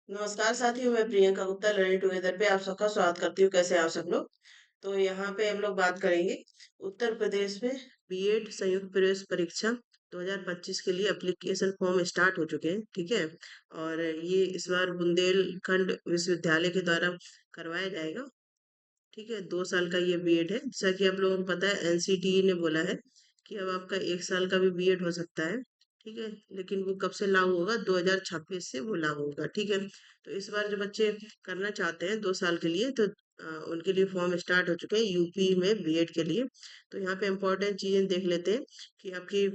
नमस्कार साथियों, मैं प्रियंका गुप्ता लर्निंग टुगेदर पे आप सबका स्वागत करती हूँ। कैसे हैं आप सब लोग? तो यहाँ पे हम लोग बात करेंगे उत्तर प्रदेश में बीएड संयुक्त प्रवेश परीक्षा 2025 के लिए एप्लीकेशन फॉर्म स्टार्ट हो चुके हैं, ठीक है। और ये इस बार बुंदेलखंड विश्वविद्यालय के द्वारा करवाया जाएगा, ठीक है। 2 साल का ये बीएड है, जैसा कि आप लोगों को पता है एनसीटीई ने बोला है कि अब आपका 1 साल का भी बीएड हो सकता है, ठीक है। लेकिन वो कब से लागू होगा? 2026 से वो लागू होगा, ठीक है। तो इस बार जो बच्चे करना चाहते हैं 2 साल के लिए, तो उनके लिए फॉर्म स्टार्ट हो चुके हैं यूपी में बीएड के लिए। तो यहाँ पे इम्पोर्टेंट चीजें देख लेते हैं कि आपकी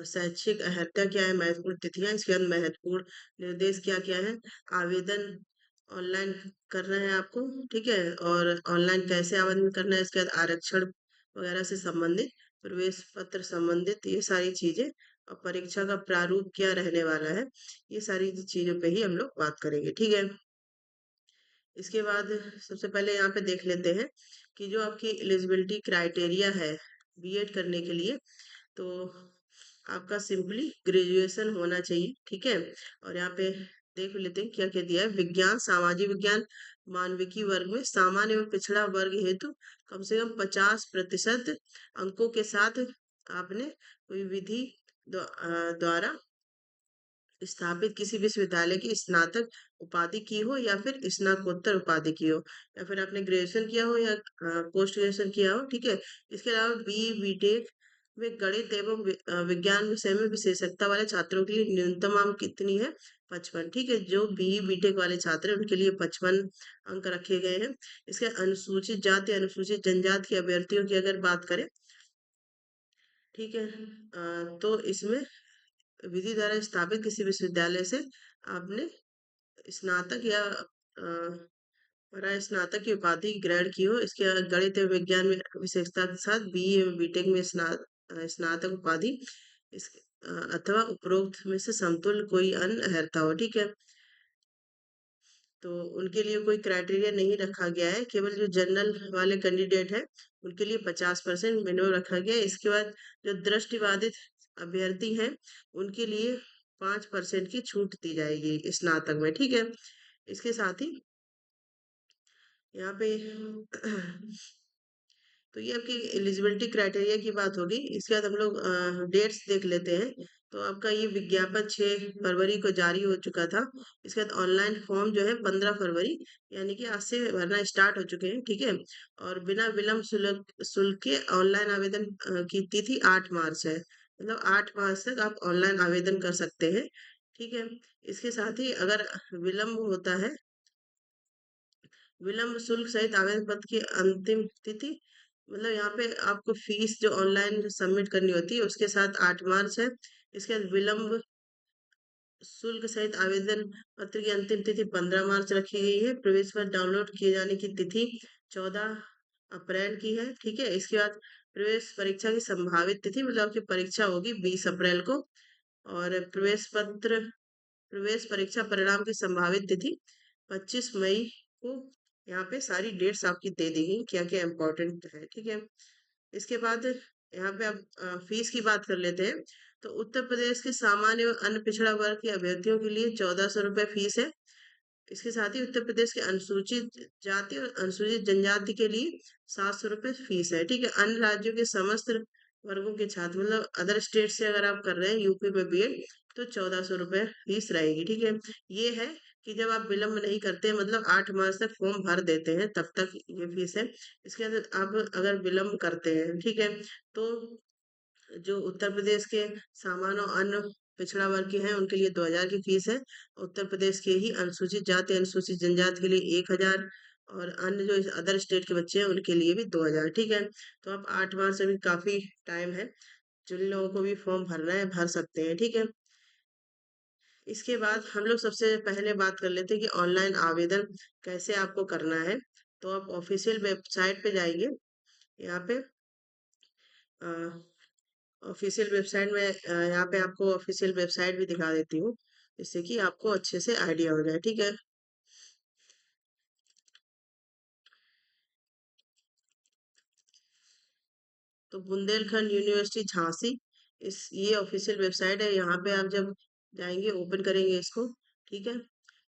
शैक्षिक अर्हता क्या है, महत्वपूर्ण तिथियां, इसके बाद महत्वपूर्ण निर्देश क्या क्या है। आवेदन ऑनलाइन करना है आपको, ठीक है। और ऑनलाइन कैसे आवेदन करना है, इसके बाद आरक्षण वगैरह से संबंधित, प्रवेश पत्र संबंधित, ये सारी चीजें। और परीक्षा का प्रारूप क्या रहने वाला है, ये सारी चीजों पे ही हम लोग बात करेंगे, ठीक है। इसके बाद सबसे पहले यहाँ पे देख लेते हैं कि जो आपकी एलिजिबिलिटी क्राइटेरिया है बीएड करने के लिए, तो आपका सिंपली ग्रेजुएशन होना चाहिए, ठीक है। और यहाँ पे देख लेते हैं क्या क्या दिया है। विज्ञान, सामाजिक विज्ञान, मानविकी वर्ग में सामान्य एवं पिछड़ा वर्ग हेतु कम से कम 50% अंकों के साथ आपने कोई विधि द्वारा स्थापित किसी विश्वविद्यालय की स्नातक उपाधि की हो या फिर स्नातकोत्तर उपाधि की हो, या फिर आपने ग्रेजुएशन किया हो या पोस्ट ग्रेजुएशन किया हो, ठीक है। इसके अलावा बीटेक में गणित एवं विज्ञान विषय में विशेषज्ञता वाले छात्रों के लिए न्यूनतम अंक कितनी है? 55, ठीक है। जो बीटेक वाले छात्र हैं उनके लिए 55 अंक रखे गए हैं। इसके अनुसूचित जाति अनुसूचित जनजाति के अभ्यर्थियों की अगर बात करें, ठीक है, तो इसमें विधि द्वारा स्थापित किसी विश्वविद्यालय से आपने स्नातक या स्नातक की उपाधि ग्रहण की हो, इसके अलावा गणित एवं विज्ञान में विशेषता के साथ बीए एवं बीटेक में स्नातक उपाधि, इस अथवा उपरोक्त में से समतुल्य कोई अन्य अर्हता हो, ठीक है। तो उनके लिए कोई क्राइटेरिया नहीं रखा गया है, केवल जो जनरल वाले कैंडिडेट हैं उनके लिए 50% मिनिमम रखा गया है। इसके बाद जो दृष्टिबाधित अभ्यर्थी हैं उनके लिए 5% की छूट दी जाएगी स्नातक में, ठीक है। इसके साथ ही यहाँ पे तो ये आपकी एलिजिबिलिटी क्राइटेरिया की बात होगी। इसके बाद हम लोग डेट्स देख लेते हैं। तो आपका ये विज्ञापन 6 फरवरी को जारी हो चुका था। इसके बाद ऑनलाइन फॉर्म जो है 15 फरवरी, यानी कि आज से भरना स्टार्ट हो चुके हैं, ठीक है। और बिना विलम्ब शुल्क के ऑनलाइन आवेदन की तिथि 8 मार्च है, मतलब 8 मार्च तक आप ऑनलाइन आवेदन कर सकते हैं, ठीक है। इसके साथ ही अगर विलम्ब होता है, विलम्ब शुल्क सहित आवेदन पत्र की अंतिम तिथि, मतलब यहाँ पे आपको फीस जो ऑनलाइन सबमिट करनी होती है उसके साथ 8 मार्च है। इसके बाद विलम्ब शुल्क सहित आवेदन पत्र की अंतिम तिथि 15 मार्च रखी गई है। प्रवेश पत्र डाउनलोड किए जाने की तिथि 14 अप्रैल की है, ठीक है। इसके बाद प्रवेश परीक्षा की संभावित तिथि, मतलब आपकी परीक्षा होगी 20 अप्रैल को। और प्रवेश परीक्षा परिणाम की संभावित तिथि 25 मई को। यहाँ पे सारी डेट्स आपकी दे दी गई, क्या क्या इम्पोर्टेंट है, ठीक है। इसके बाद यहाँ पे आप फीस की बात कर लेते हैं। तो उत्तर प्रदेश के सामान्य एवं अन्य पिछड़ा वर्ग के अभ्यर्थियों के लिए 1400 रुपये फीस है। इसके साथ ही उत्तर प्रदेश के अनुसूचित जाति और अनुसूचित जनजाति के लिए 700 रुपये फीस है, ठीक है। अन्य राज्यों के समस्त वर्गों के छात्र, मतलब अदर स्टेट से अगर आप कर रहे हैं यूपी में बीएड, तो 1400 रुपये फीस रहेगी, ठीक है। ये है कि जब आप विलम्ब नहीं करते हैं, मतलब 8 मार्च तक फॉर्म भर देते हैं, तब तक ये फीस है। इसके अंदर आप अगर विलम्ब करते हैं, ठीक है, तो जो उत्तर प्रदेश के सामान्य और अन्य पिछड़ा वर्ग के हैं उनके लिए 2000 की फीस है। उत्तर प्रदेश के ही अनुसूचित जाति अनुसूचित जनजाति के लिए 1000, और अन्य जो अदर स्टेट के बच्चे हैं उनके लिए भी 2000, ठीक है। तो आप 8 मार्च से भी काफी टाइम है, जिन लोगों को भी फॉर्म भरना है भर सकते हैं, ठीक है। इसके बाद हम लोग सबसे पहले बात कर लेते हैं कि ऑनलाइन आवेदन कैसे आपको करना है। तो आप ऑफिशियल वेबसाइट पे जाएंगे। यहाँ पे ऑफिशियल वेबसाइट में यहाँ पे आपको ऑफिशियल वेबसाइट भी दिखा देती हूँ, जिससे कि आपको अच्छे से आइडिया हो जाए, ठीक है। तो बुंदेलखंड यूनिवर्सिटी झांसी, इस ये ऑफिशियल वेबसाइट है। यहाँ पे आप जब जाएंगे, ओपन करेंगे इसको, ठीक है।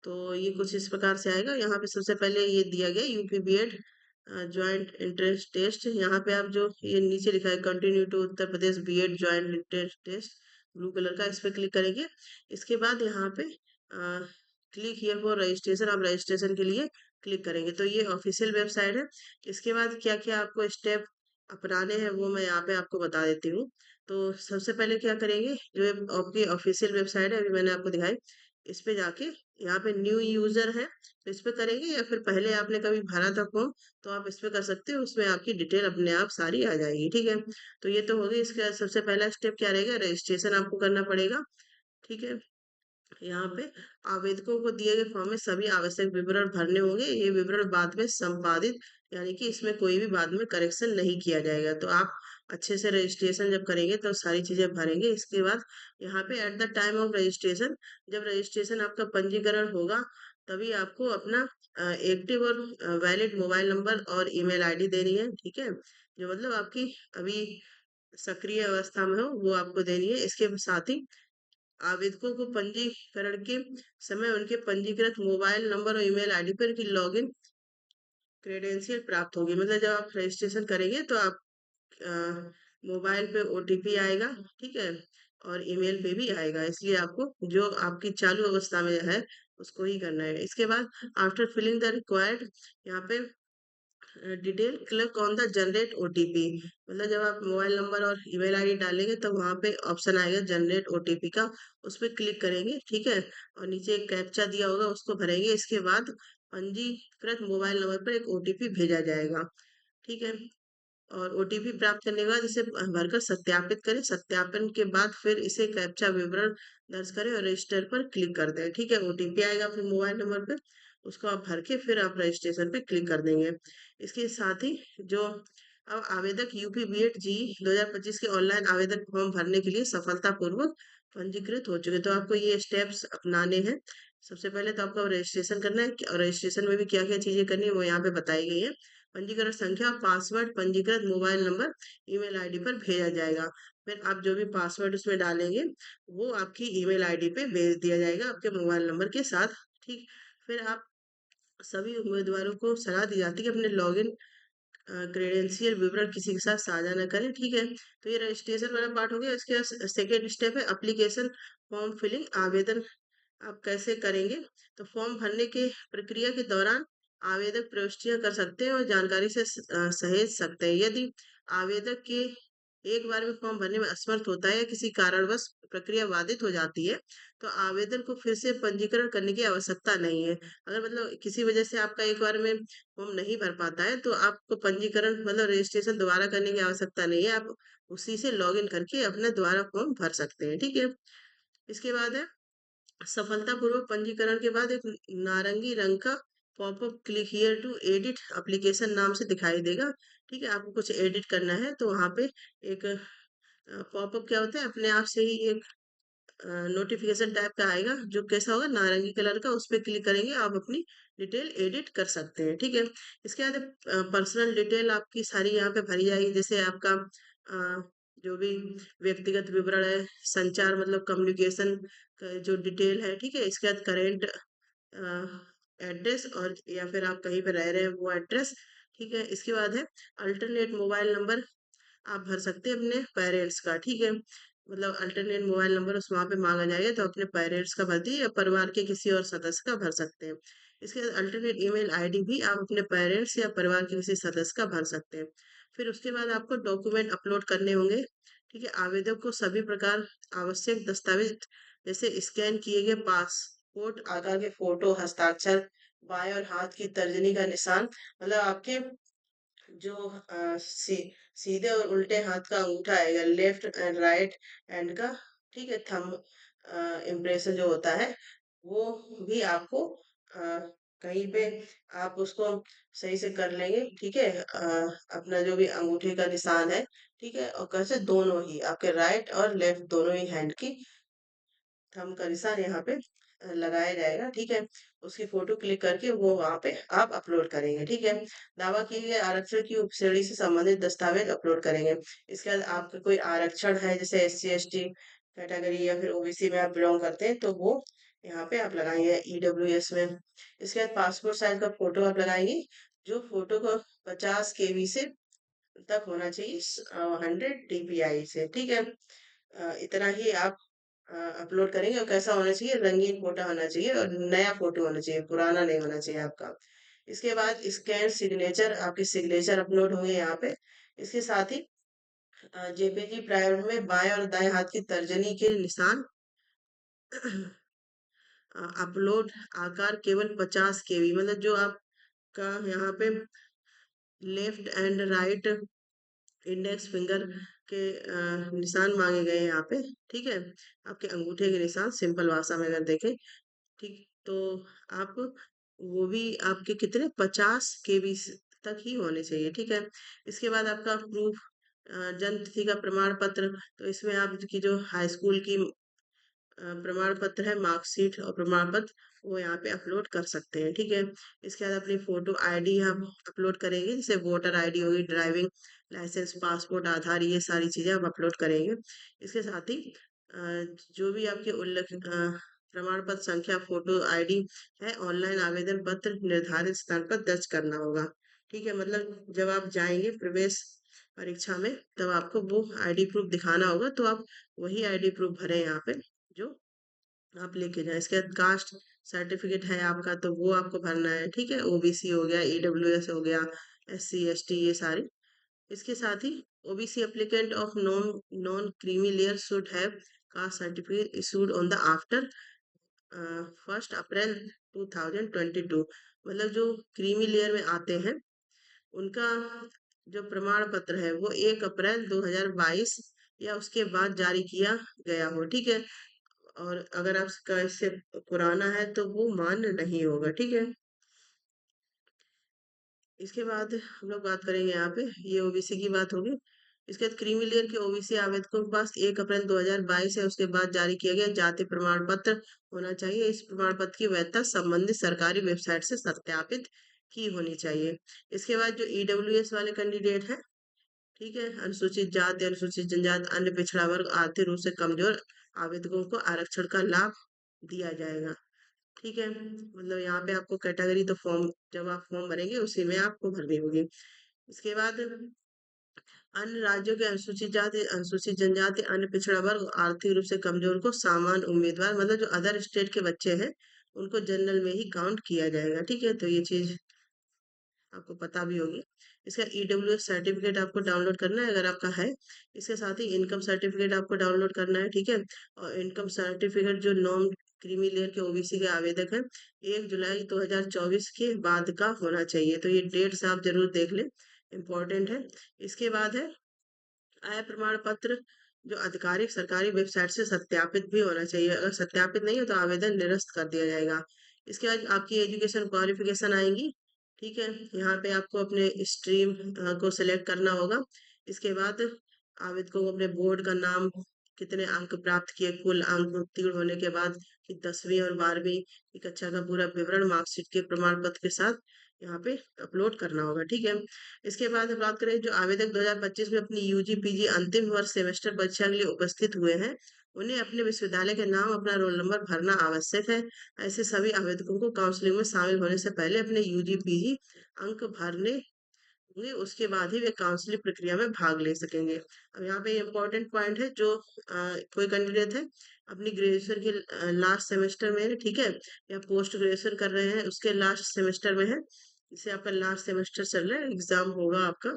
तो ये कुछ इस प्रकार से आएगा। यहाँ पे सबसे पहले ये दिया गया UP BEd joint entrance test. यहाँ पे आप जो ये नीचे लिखा है continue to Uttar Pradesh BEd joint entrance test, blue colour का, इस पे क्लिक करेंगे। इसके बाद यहाँ पे क्लिक हियर फॉर रजिस्ट्रेशन, आप रजिस्ट्रेशन के लिए क्लिक करेंगे। तो ये ऑफिशियल वेबसाइट है। इसके बाद क्या क्या आपको स्टेप अपनाने हैं वो मैं यहाँ पे आपको बता देती हूँ। तो सबसे पहले क्या करेंगे, जो आपकी ऑफिशियल वेबसाइट है अभी मैंने आपको दिखाई, इस पे जाके यहाँ पे न्यू यूजर है तो इस पे करेंगे, या फिर पहले आपने कभी भरा था फॉर्म तो आप इस पे कर सकते हो, उसमें आपकी डिटेल अपने आप सारी आ जाएगी। ठीक है, तो ये तो हो गई। इसका सबसे पहला स्टेप क्या रहेगा, रजिस्ट्रेशन आपको करना पड़ेगा। ठीक है, यहाँ पे आवेदकों को दिए गए फॉर्म में सभी आवश्यक विवरण भरने होंगे। ये विवरण बाद में संपादित, यानी कि इसमें कोई भी बाद में करेक्शन नहीं किया जाएगा। तो आप अच्छे से रजिस्ट्रेशन जब करेंगे तो सारी चीजें भरेंगे। इसके बाद यहाँ पे at the time of registration, जब रजिस्ट्रेशन आपका पंजीकरण होगा तभी आपको अपना एक्टिव और वैलिड मोबाइल नंबर और ईमेल आईडी देनी है। ठीक है, जो मतलब आपकी अभी सक्रिय अवस्था में हो वो आपको देनी है। इसके साथ ही आवेदकों को पंजीकरण के समय उनके पंजीकृत मोबाइल नंबर और ईमेल आईडी पर की लॉगिन क्रेडेंशियल प्राप्त होगी। मतलब जब आप रजिस्ट्रेशन करेंगे तो आप मोबाइल पे ओटीपी आएगा। ठीक है, और ईमेल पे भी आएगा, इसलिए आपको जो आपकी चालू अवस्था में है उसको ही करना है। इसके बाद आफ्टर फिलिंग द रिक्वायर्ड, यहाँ पे detail click on the generate OTP, मतलब जब आप मोबाइल नंबर और ईमेल आईडी डालेंगे तो वहाँ पे ऑप्शन आएगा जनरेट ओटीपी का, उस पर क्लिक करेंगे। ठीक है, और नीचे एक कैप्चा दिया होगा उसको भरेंगे। इसके बाद पंजीकृत मोबाइल नंबर पर एक ओटीपी भेजा जाएगा। ठीक है, और ओटीपी प्राप्त करने के बाद इसे भरकर सत्यापित करें। सत्यापन के बाद फिर इसे कैप्चा विवरण दर्ज करें और रजिस्टर पर क्लिक कर दें। ठीक है, ओटीपी आएगा फिर मोबाइल नंबर पे, उसको आप भर के फिर आप रजिस्ट्रेशन पे क्लिक कर देंगे। इसके साथ ही जो अब आवेदक यूपी बीएड जी 2025 के ऑनलाइन आवेदन फॉर्म भरने के लिए सफलतापूर्वक पंजीकृत हो चुके, तो आपको ये स्टेप्स अपनाने हैं। सबसे पहले तो आपको रजिस्ट्रेशन करना है, और रजिस्ट्रेशन में भी क्या क्या चीजें करनी है वो यहाँ पे बताई गई है। पंजीकरण संख्या, पासवर्ड, पंजीकृत मोबाइल नंबर, ईमेल आईडी पर भेजा जाएगा। फिर आप जो भी पासवर्ड उसमें डालेंगे वो आपकी ईमेल आईडी पे भेज दिया जाएगा आपके मोबाइल नंबर के साथ। ठीक, फिर आप सभी उम्मीदवारों को सलाह दी जाती है कि अपने लॉगिन क्रेडेंशियल विवरण किसी के साथ साझा न करें। ठीक है, तो ये रजिस्ट्रेशन वाला पार्ट हो गया। इसके बाद सेकेंड स्टेप है एप्लीकेशन फॉर्म फिलिंग, आवेदन आप कैसे करेंगे। तो फॉर्म भरने के प्रक्रिया के दौरान आवेदक प्रविष्टियां कर सकते हैं और जानकारी से सहेज सकते हैं। यदि आवेदक के एक बार में फॉर्म भरने में असमर्थ होता है या किसी कारणवश प्रक्रिया बाधित हो जाती है तो आवेदन को फिर से पंजीकरण करने की आवश्यकता नहीं है। अगर मतलब किसी वजह से आपका एक बार में फॉर्म नहीं भर पाता है तो आपको पंजीकरण मतलब रजिस्ट्रेशन दोबारा करने की आवश्यकता नहीं है। आप उसी से लॉगिन करके अपना दोबारा फॉर्म भर सकते हैं। ठीक है, इसके बाद है सफलतापूर्वक पंजीकरण के बाद एक नारंगी रंग का popup click here to edit application नाम से दिखाई देगा। ठीक है, आपको कुछ एडिट करना है तो वहाँ पे एक पॉपअप क्या होता है, अपने आप से ही एक नोटिफिकेशन टाइप का आएगा जो कैसा होगा, नारंगी कलर का, उस पर क्लिक करेंगे आप अपनी डिटेल एडिट कर सकते हैं। ठीक है, इसके बाद पर्सनल डिटेल आपकी सारी यहाँ पे भरी जाएगी, जैसे आपका जो भी व्यक्तिगत विवरण है, संचार मतलब कम्युनिकेशन जो डिटेल है। ठीक है, इसके बाद करेंट एड्रेस और या फिर आप कहीं पे रह रहे हैं वो एड्रेस। ठीक है, इसके बाद है अल्टरनेट मोबाइल नंबर आप भर सकते हैं अपने पेरेंट्स का। ठीक है, मतलब अल्टरनेट मोबाइल नंबर उस वहाँ पे मांगा जाएगा तो अपने पेरेंट्स का भर दिए या परिवार के किसी और सदस्य का भर सकते हैं। इसके बाद अल्टरनेट ईमेल आईडी भी आप अपने पेरेंट्स या परिवार के किसी सदस्य का भर सकते हैं। फिर उसके बाद आपको डॉक्यूमेंट अपलोड करने होंगे। ठीक है, आवेदक को सभी प्रकार आवश्यक दस्तावेज जैसे स्कैन किए गए पासपोर्ट, आधार के फोटो, हस्ताक्षर, बाएं और हाथ की तर्जनी का निशान, मतलब आपके जो सीधे और उल्टे हाथ का अंगूठा आएगा, लेफ्ट एंड राइट हैंड का। ठीक है, थंब इम्प्रेशन जो होता है वो भी आपको कहीं पे आप उसको सही से कर लेंगे। ठीक है, अपना जो भी अंगूठे का निशान है। ठीक है, और कैसे दोनों ही आपके राइट और लेफ्ट दोनों ही हैंड की थंब का निशान यहाँ पे लगाया जाएगा। ठीक है, उसकी फोटो क्लिक करके वो वहाँ पे आप अपलोड करेंगे। ठीक है, दावा किए गए आरक्षण की उपश्रेणी से संबंधित दस्तावेज अपलोड करेंगे। इसके बाद आपका कोई आरक्षण है जैसे SC ST कैटेगरी या फिर OBC में आप बिलोंग करते हैं तो वो यहाँ पे आप लगाएंगे ईडब्ल्यूएस में। इसके बाद पासपोर्ट साइज का फोटो आप लगाएंगे, जो फोटो को 50 KB से तक होना चाहिए, 100 DPI से, ठीक है। इतना ही आप अपलोड करेंगे। और कैसा होना चाहिए, रंगीन फोटो होना चाहिए और नया फोटो होना चाहिए, पुराना नहीं होना चाहिए आपका। इसके बाद स्कैन सिग्नेचर, आपके सिग्नेचर अपलोड होंगे यहाँ पे। इसके साथ ही जेपीजी प्राइवेट में बाएं और दाएं हाथ की तर्जनी के निशान अपलोड आकार केवल 50 KB, मतलब जो आपका यहाँ पे left and right index finger के निशान मांगे गए हैं यहाँ पे, ठीक है। आपके अंगूठे के निशान, सिंपल भाषा में अगर देखें, ठीक। तो आप वो भी आपके कितने 50 KB तक ही होने चाहिए, ठीक है। इसके बाद आपका प्रूफ, जन्म तिथि का प्रमाण पत्र। तो इसमें आपकी जो हाई स्कूल की प्रमाण पत्र है, मार्कशीट और प्रमाण पत्र, वो यहाँ पे अपलोड कर सकते हैं, ठीक है। इसके बाद अपनी फोटो आईडी हम अपलोड करेंगे, जैसे वोटर आईडी होगी, ड्राइविंग लाइसेंस, पासपोर्ट, आधार, ये सारी चीजें हम अपलोड करेंगे। इसके साथ ही जो भी आपके उल्लेख प्रमाण पत्र संख्या, फोटो आईडी है, ऑनलाइन आवेदन पत्र निर्धारित स्थान पर दर्ज करना होगा, ठीक है। मतलब जब आप जाएंगे प्रवेश परीक्षा में, तब आपको वो आईडी प्रूफ दिखाना होगा, तो आप वही आईडी प्रूफ भरें यहाँ पे, जो आप लेके जाएं। इसके बाद कास्ट सर्टिफिकेट है आपका, तो वो आपको भरना है, ठीक है। ओबीसी हो गया, ईडब्ल्यूएस हो गया, एससी एसटी, ये सारी। इसके साथ ही OBC applicant of non non creamy layer should have caste certificate issued on the after 1 April 2022। मतलब जो क्रीमी लेयर में आते हैं, उनका जो प्रमाण पत्र है वो 1 अप्रैल 2022 या उसके बाद जारी किया गया हो, ठीक है। और अगर आपका इससे पुराना है तो वो मान्य नहीं होगा, ठीक है। इसके बाद हम लोग बात करेंगे यहाँ पे, ये ओबीसी की बात होगी। इसके बाद क्रीमी लेयर के ओबीसी आवेदकों के पास 1 अप्रैल 2022 है उसके बाद जारी किया गया जाति प्रमाण पत्र होना चाहिए। इस प्रमाण पत्र की वैधता संबंधित सरकारी वेबसाइट से सत्यापित की होनी चाहिए। इसके बाद जो ईडब्ल्यूएस वाले कैंडिडेट हैं, ठीक है, अनुसूचित जाति, अनुसूचित जनजाति, अन्य पिछड़ा वर्ग, आर्थिक रूप से कमजोर आवेदकों को आरक्षण का लाभ दिया जाएगा, ठीक है। मतलब यहाँ पे आपको कैटेगरी, तो फॉर्म जब आप फॉर्म भरेंगे उसी में आपको भरनी होगी। इसके बाद अन्य राज्यों के अनुसूचित जाति, अनुसूचित जनजाति, अन्य पिछड़ा वर्ग, आर्थिक रूप से कमजोर को सामान्य उम्मीदवार, मतलब जो अदर स्टेट के बच्चे हैं, उनको जनरल में ही काउंट किया जाएगा, ठीक है। तो ये चीज आपको पता भी होगी। इसका ईडब्ल्यूएस सर्टिफिकेट आपको डाउनलोड करना है अगर आपका है। इसके साथ ही इनकम सर्टिफिकेट आपको डाउनलोड करना है, ठीक है। और इनकम सर्टिफिकेट जो नॉन क्रीमी लेयर के ओबीसी के आवेदक हैं, 1 जुलाई 2024 के बाद का होना चाहिए। तो ये डेट्स आप जरूर देख लें, इम्पोर्टेंट है। इसके बाद है आय प्रमाण पत्र, जो आधिकारिक सरकारी वेबसाइट से सत्यापित भी होना चाहिए। अगर सत्यापित नहीं हो तो आवेदन निरस्त कर दिया जाएगा। इसके बाद आपकी एजुकेशन क्वालिफिकेशन आएंगी, ठीक है। यहाँ पे आपको अपने स्ट्रीम को सिलेक्ट करना होगा। इसके बाद आवेदकों को अपने बोर्ड का नाम, कितने अंक प्राप्त किए, कुल अंक उत्तीर्ण होने के बाद कि 10वीं और 12वीं की कक्षा का पूरा विवरण मार्कशीट के प्रमाण पत्र के साथ यहाँ पे अपलोड करना होगा, ठीक है। इसके बाद हम बात करें, जो आवेदक 2025 में अपनी यूजी पीजी अंतिम वर्ष सेमेस्टर परीक्षा के लिए उपस्थित हुए हैं, उन्हें अपने विश्वविद्यालय के नाम, अपना रोल नंबर भरना आवश्यक है। ऐसे सभी आवेदकों को काउंसलिंग में शामिल होने से पहले अपने यूजी पीजी अंक भरने होंगे, उसके बाद ही वे काउंसलिंग प्रक्रिया में भाग ले सकेंगे। अब यहाँ पे इम्पोर्टेंट पॉइंट है, जो कोई कैंडिडेट है अपनी ग्रेजुएशन के लास्ट सेमेस्टर में है, ठीक है, या पोस्ट ग्रेजुएशन कर रहे हैं उसके लास्ट सेमेस्टर में है, इसे आपका लास्ट सेमेस्टर चल रहा है, एग्जाम होगा आपका,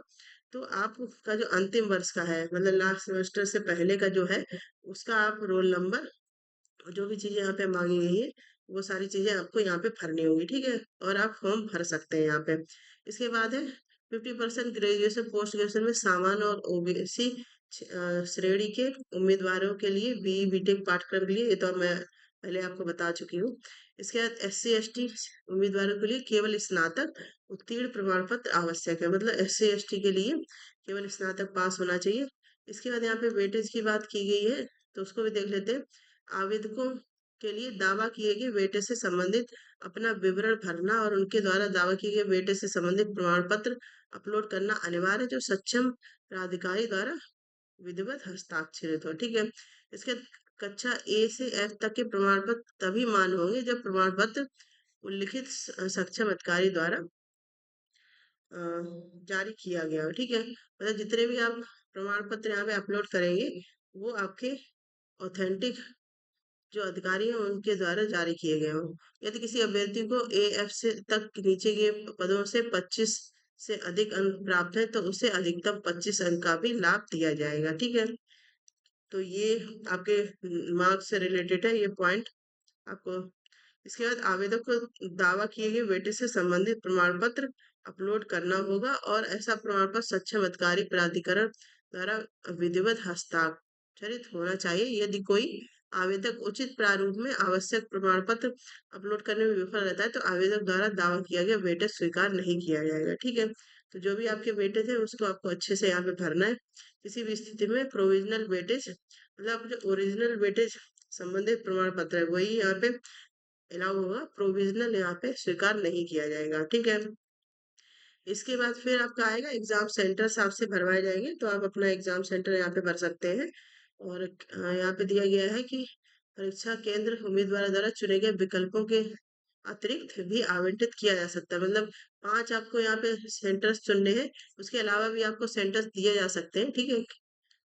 तो आपका जो अंतिम वर्ष का है, मतलब लास्ट सेमेस्टर से पहले का जो है, उसका आप रोल नंबर, जो भी चीजें यहाँ पे मांगी गई है, वो सारी चीजें आपको यहाँ पे भरनी होगी, ठीक है। और आप फॉर्म भर सकते हैं यहाँ पे। इसके बाद है 50% ग्रेजुएशन पोस्ट ग्रेजुएशन में सामान्य और ओबीसी श्रेणी के उम्मीदवारों के लिए बीई बीटेक पाठ्यक्रम के लिए, ये तो मैं पहले आपको बता चुकी हूँ। इसके बाद एससी एसटी उम्मीदवारों के लिए केवल स्नातक उत्तीर्ण प्रमाण पत्र आवश्यक है, मतलब एससी एसटी के लिए केवल स्नातक पास होना चाहिए। इसके बाद यहाँ पे वेटेज की बात की गई है, तो उसको भी देख लेते हैं। आवेदकों के लिए दावा किए गए वेटेज से संबंधित अपना विवरण भरना और उनके द्वारा दावा किए गए वेटेज से संबंधित प्रमाण पत्र अपलोड करना अनिवार्य है, जो सक्षम प्राधिकारी द्वारा विधिवत हस्ताक्षरित हो, ठीक है। इसके कक्षा ए से एफ तक के प्रमाण पत्र तभी मान्य होंगे जब प्रमाण पत्र उल्लिखित सक्षम अधिकारी द्वारा अ, जारी किया गया हो। ठीक है, मतलब जितने भी आप प्रमाण पत्र यहाँ पे अपलोड करेंगे वो आपके ऑथेंटिक जो अधिकारी हैं उनके द्वारा जारी किए गए हों। यदि किसी अभ्यर्थी को ए एफ से तक नीचे के पदों से 25 से अधिक अंक प्राप्त है तो उसे अधिकतम 25 अंक का भी लाभ दिया जाएगा। ठीक है, तो ये आपके मार्क्स से रिलेटेड है ये पॉइंट आपको। इसके बाद आवेदक को दावा किए गए वेटेज से संबंधित प्रमाण पत्र अपलोड करना होगा और ऐसा प्रमाण पत्र सक्षम अधिकारी प्राधिकरण द्वारा विधिवत हस्ताक्षरित होना चाहिए। यदि कोई आवेदक उचित प्रारूप में आवश्यक प्रमाण पत्र अपलोड करने में विफल रहता है तो आवेदक द्वारा दावा किया गया वेटेज स्वीकार नहीं किया जाएगा। ठीक है, तो जो भी आपके वेटेज है उसको आपको अच्छे से यहाँ पे भरना है। किसी भी स्थिति में प्रोविजनल वेटेज मतलब जो ओरिजिनल वेटेज संबंधित प्रमाण पत्र है वही यहाँ पे अलाउ होगा, प्रोविजनल यहाँ पे स्वीकार नहीं किया जाएगा। ठीक है, इसके बाद फिर आपका आएगा एग्जाम सेंटर्स आपसे भरवाए जाएंगे तो आप अपना एग्जाम सेंटर यहाँ पे भर सकते हैं। और यहाँ पे दिया गया है कि परीक्षा केंद्र उम्मीदवार द्वारा चुने गए विकल्पों के अतिरिक्त भी आवंटित किया जा सकता है। मतलब 5 आपको यहाँ पे सेंटर्स चुनने हैं, उसके अलावा भी आपको सेंटर्स दिए जा सकते हैं। ठीक है,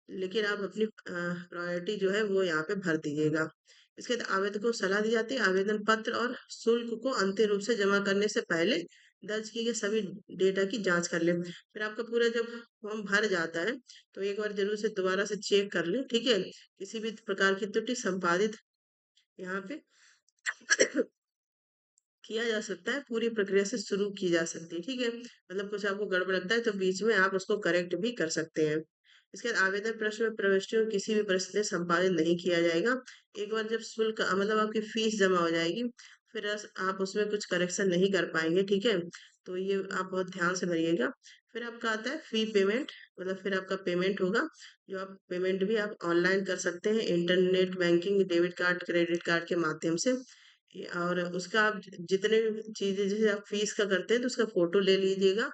लेकिन आप अपनी प्रायोरिटी जो है वो यहाँ पे भर दीजिएगा। इसके बाद आवेदक को सलाह दी जाती है आवेदन पत्र और शुल्क को अंतिम रूप से जमा करने से पहले दर्ज किए गए सभी डेटा की जांच कर लें। फिर आपका पूरा जब फॉर्म भर जाता है तो एक बार जरूर से दोबारा से चेक कर लें। ठीक है, किसी भी प्रकार की त्रुटि संपादित यहाँ पे किया जा सकता है, पूरी प्रक्रिया से शुरू की जा सकती है। ठीक है, मतलब कुछ आपको गड़बड़ लगता है तो बीच में आप उसको करेक्ट भी कर सकते हैं। इसके बाद आवेदन प्रश्न में प्रविष्टियों किसी भी परिस्थिति में संपादित नहीं किया जाएगा। एक बार जब शुल्क मतलब आपकी फीस जमा हो जाएगी फिर आप उसमें कुछ करेक्शन नहीं कर पाएंगे। ठीक है, तो ये आप बहुत ध्यान से भरिएगा। फिर आपका आता है फी पेमेंट, मतलब फिर आपका पेमेंट होगा जो आप पेमेंट भी आप ऑनलाइन कर सकते हैं internet banking debit card credit card के माध्यम से। और उसका आप जितने भी चीजें जैसे आप फीस का करते हैं तो उसका फोटो ले लीजिएगा।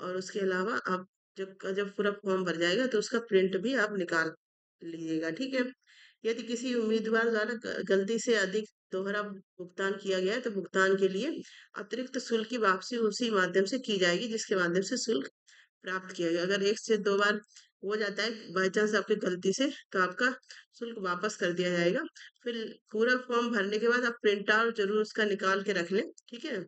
और उसके अलावा आप जब जब पूरा फॉर्म भर जाएगा तो उसका प्रिंट भी आप निकाल लीजिएगा। ठीक है, यदि किसी उम्मीदवार द्वारा गलती से अधिक दोहरा भुगतान किया गया है तो भुगतान के लिए अतिरिक्त शुल्क की वापसी उसी माध्यम से की जाएगी जिसके माध्यम से शुल्क प्राप्त किया गया। अगर एक से दो बार हो जाता है बाई चांस आपकी गलती से तो आपका शुल्क वापस कर दिया जाएगा। फिर पूरा फॉर्म भरने के बाद आप प्रिंट आउट जरूर उसका निकाल के रख लें। ठीक है,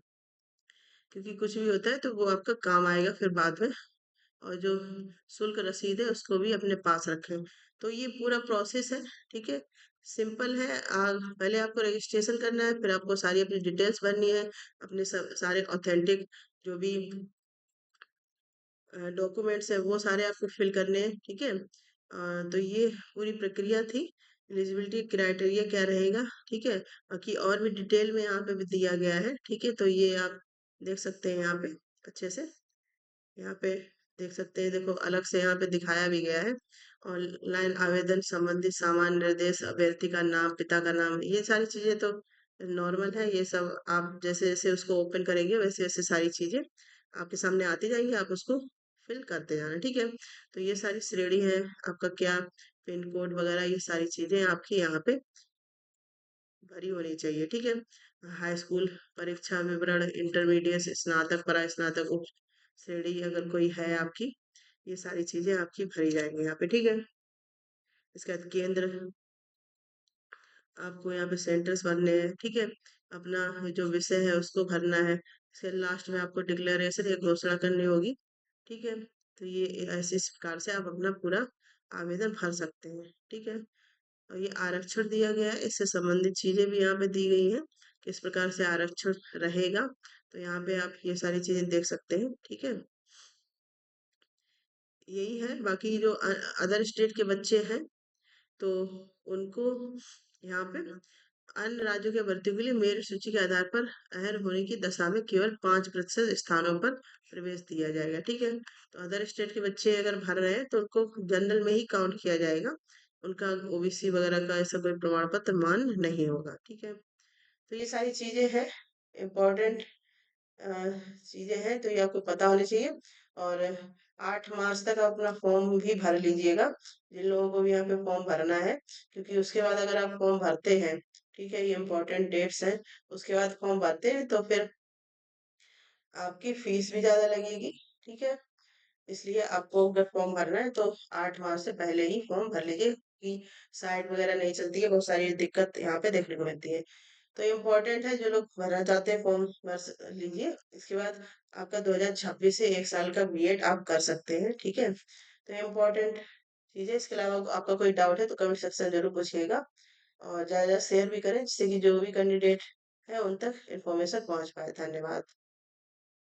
क्योंकि कुछ भी होता है तो वो आपका काम आएगा फिर बाद में। और जो शुल्क रसीद है उसको भी अपने पास रखें। तो ये पूरा प्रोसेस है। ठीक है, सिंपल है। पहले आपको रजिस्ट्रेशन करना है, फिर आपको सारी अपनी डिटेल्स भरनी है, अपने सब सारे ऑथेंटिक जो भी डॉक्यूमेंट्स है वो सारे आपको फिल करने हैं। ठीक है, तो ये पूरी प्रक्रिया थी। एलिजिबिलिटी क्राइटेरिया क्या रहेगा। ठीक है, बाकी और भी डिटेल में यहाँ पे भी दिया गया है। ठीक है, तो ये आप देख सकते हैं यहाँ पे अच्छे से। यहाँ पे देख सकते हैं, देखो अलग से यहाँ पे दिखाया भी गया है। ऑनलाइन आवेदन संबंधी सामान्य निर्देश अभ्यर्थी का नाम पिता का नाम ये सारी चीजें तो नॉर्मल है। ये सब आप जैसे जैसे उसको ओपन करेंगे वैसे वैसे सारी चीजें आपके सामने आती जाएंगी, आप उसको फिल करते जाना। ठीक है, तो ये सारी श्रेणी है आपका क्या पिन कोड वगैरह ये सारी चीजें आपकी यहाँ पे भरी होनी चाहिए। ठीक है, हाई स्कूल परीक्षा विवरण इंटरमीडिएट स्नातक परास्नातक उच्च श्रेणी अगर कोई है आपकी ये सारी चीजें आपकी भरी जाएंगी यहाँ पे। ठीक है, इसके बाद केंद्र आपको यहाँ पे सेंटर्स भरने हैं। ठीक है, अपना जो विषय है उसको भरना है। इसके लास्ट में आपको डिक्लेरेशन या घोषणा करनी होगी। ठीक है, तो ये ऐसे इस प्रकार से आप अपना पूरा आवेदन भर सकते हैं। ठीक है, और ये आरक्षण दिया गया है इससे संबंधित चीजें भी यहाँ पे दी गई हैं किस प्रकार से आरक्षण रहेगा। तो यहाँ पे आप ये सारी चीजें देख सकते हैं। ठीक है, यही है। बाकी जो अदर स्टेट के बच्चे हैं तो उनको यहाँ पे अन्य राज्यों के भर्तियों के लिए मेरिट सूची के आधार पर अहल होने की दशा में केवल 5% स्थानों पर प्रवेश दिया जाएगा। ठीक है, तो अदर स्टेट के बच्चे अगर भर रहे हैं तो उनको जनरल में ही काउंट किया जाएगा, उनका ओबीसी वगैरह का ऐसा कोई प्रमाण पत्र मान नहीं होगा। ठीक है, तो ये सारी चीजें हैं इम्पोर्टेंट चीजें हैं तो ये आपको पता होनी चाहिए। और 8 मार्च तक आप अपना फॉर्म भी भर लीजिएगा, जिन लोगों को भी यहाँ पे फॉर्म भरना है, क्योंकि उसके बाद अगर आप फॉर्म भरते हैं, ठीक है, ये इम्पोर्टेंट डेट्स हैं, उसके बाद फॉर्म भरते हैं तो फिर आपकी फीस भी ज़्यादा लगेगी, ठीक है। इसलिए आपको अगर फॉर्म भरना है तो 8 मार्च से पहले ही फॉर्म भर लीजिए, कि साइट वगैरह नहीं चलती है, बहुत सारी दिक्कत यहाँ पे देखने को मिलती है। तो इम्पोर्टेंट है, जो लोग भरना चाहते हैं फॉर्म लीजिए। इसके बाद आपका 2026 से 1 साल का बीएड आप कर सकते हैं, ठीक है। तो इम्पोर्टेंट चीज़ है। इसके अलावा आपका कोई डाउट है तो कमेंट सेक्शन जरूर पूछिएगा, और ज़्यादा ज़्यादा शेयर भी करें, जिससे कि जो भी कैंडिडेट है उन तक इन्फॉर्मेशन पहुंच पाए। धन्यवाद।